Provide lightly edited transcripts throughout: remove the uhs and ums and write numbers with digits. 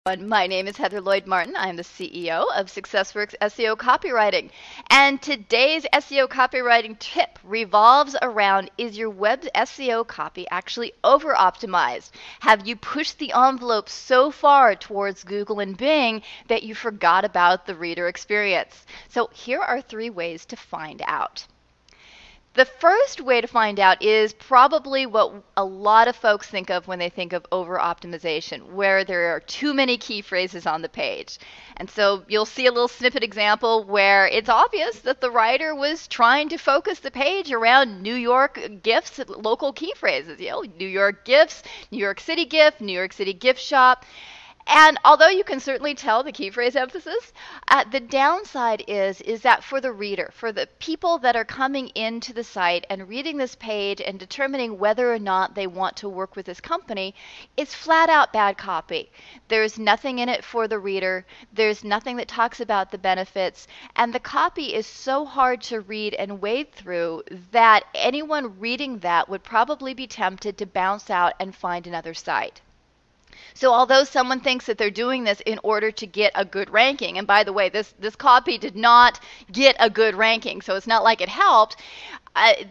My name is Heather Lloyd Martin. I'm the CEO of SuccessWorks SEO Copywriting. And today's SEO copywriting tip revolves around, is your web SEO copy actually over-optimized? Have you pushed the envelope so far towards Google and Bing that you forgot about the reader experience? So here are 3 ways to find out. The first way to find out is probably what a lot of folks think of when they think of over-optimization, where there are too many key phrases on the page. And so you'll see a little snippet example where it's obvious that the writer was trying to focus the page around New York gifts, local key phrases, New York gifts, New York City gift, New York City gift shop. And although you can certainly tell the key phrase emphasis, the downside is that for the reader, for the people that are coming into the site and reading this page and determining whether or not they want to work with this company, it's flat out bad copy. There's nothing in it for the reader. There's nothing that talks about the benefits. And the copy is so hard to read and wade through that anyone reading that would probably be tempted to bounce out and find another site. So although someone thinks that they're doing this in order to get a good ranking, and by the way, this copy did not get a good ranking, so it's not like it helped,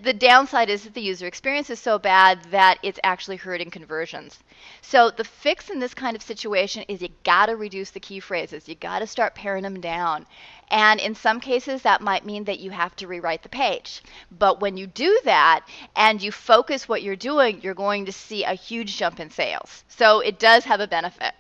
the downside is that the user experience is so bad that it's actually hurting conversions. So the fix in this kind of situation is you got to reduce the key phrases. You got to start paring them down. And in some cases, that might mean that you have to rewrite the page. But when you do that and you focus what you're doing, you're going to see a huge jump in sales. So it does have a benefit.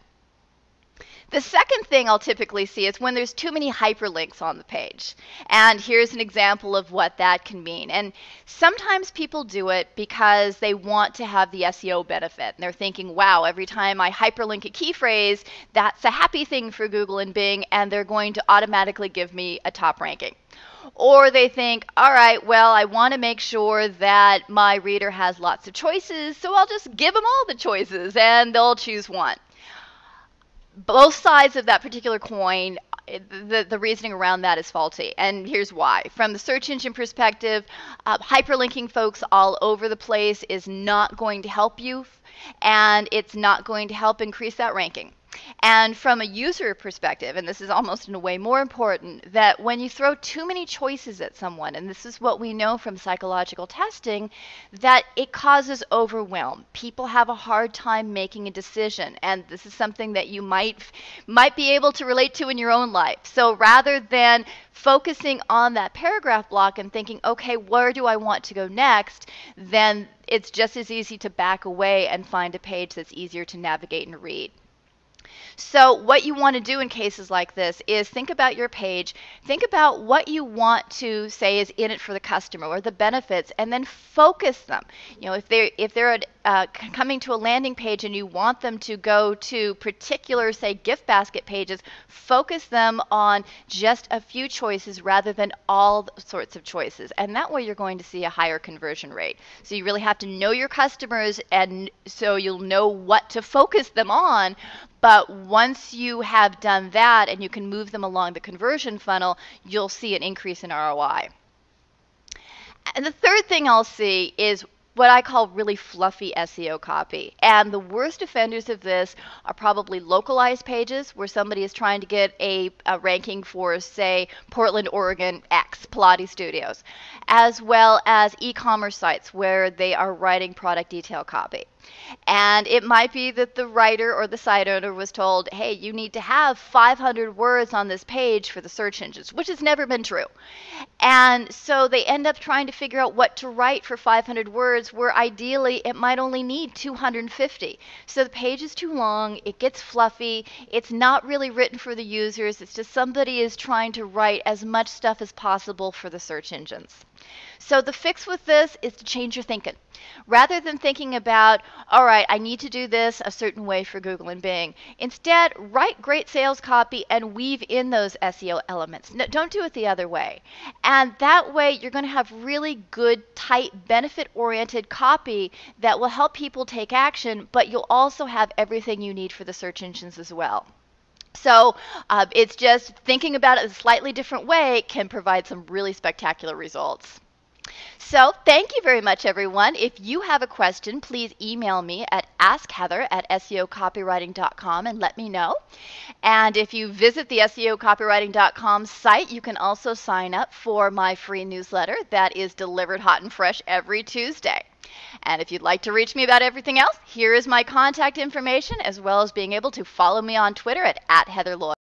The second thing I'll typically see is when there's too many hyperlinks on the page. And here's an example of what that can mean. And sometimes people do it because they want to have the SEO benefit. And they're thinking, wow, every time I hyperlink a key phrase, that's a happy thing for Google and Bing, and they're going to automatically give me a top ranking. Or they think, all right, well, I want to make sure that my reader has lots of choices, so I'll just give them all the choices, and they'll choose one. Both sides of that particular coin, the reasoning around that is faulty, and here's why. From the search engine perspective, hyperlinking folks all over the place is not going to help you, and it's not going to help increase that ranking. And from a user perspective, and this is almost in a way more important, that when you throw too many choices at someone, and this is what we know from psychological testing, that it causes overwhelm. People have a hard time making a decision, and this is something that you might be able to relate to in your own life. So rather than focusing on that paragraph block and thinking, okay, where do I want to go next, then it's just as easy to back away and find a page that's easier to navigate and read. So what you want to do in cases like this is think about your page, think about what you want to say is in it for the customer or the benefits, and then focus them. If they're coming to a landing page and you want them to go to particular, say, gift basket pages, focus them on just a few choices rather than all sorts of choices. And that way you're going to see a higher conversion rate. So you really have to know your customers, and so you'll know what to focus them on. But once you have done that and you can move them along the conversion funnel, you'll see an increase in ROI. And the third thing I'll see is what I call really fluffy SEO copy. And the worst offenders of this are probably localized pages where somebody is trying to get a ranking for, say, Portland, Oregon X, Pilates studios, as well as e-commerce sites where they are writing product detail copy. And it might be that the writer or the site owner was told, hey, you need to have 500 words on this page for the search engines, which has never been true. And so they end up trying to figure out what to write for 500 words, where ideally it might only need 250. So the page is too long, it gets fluffy, it's not really written for the users, it's just somebody is trying to write as much stuff as possible for the search engines. So the fix with this is to change your thinking. Rather than thinking about, all right, I need to do this a certain way for Google and Bing, instead write great sales copy and weave in those SEO elements. No, don't do it the other way. And that way you're going to have really good, tight, benefit-oriented copy that will help people take action, but you'll also have everything you need for the search engines as well. So it's just thinking about it a slightly different way can provide some really spectacular results. So thank you very much, everyone. If you have a question, please email me at askheather@seocopywriting.com and let me know. And if you visit the seocopywriting.com site, you can also sign up for my free newsletter that is delivered hot and fresh every Tuesday. And if you'd like to reach me about everything else, here is my contact information, as well as being able to follow me on Twitter at @HeatherLloyd.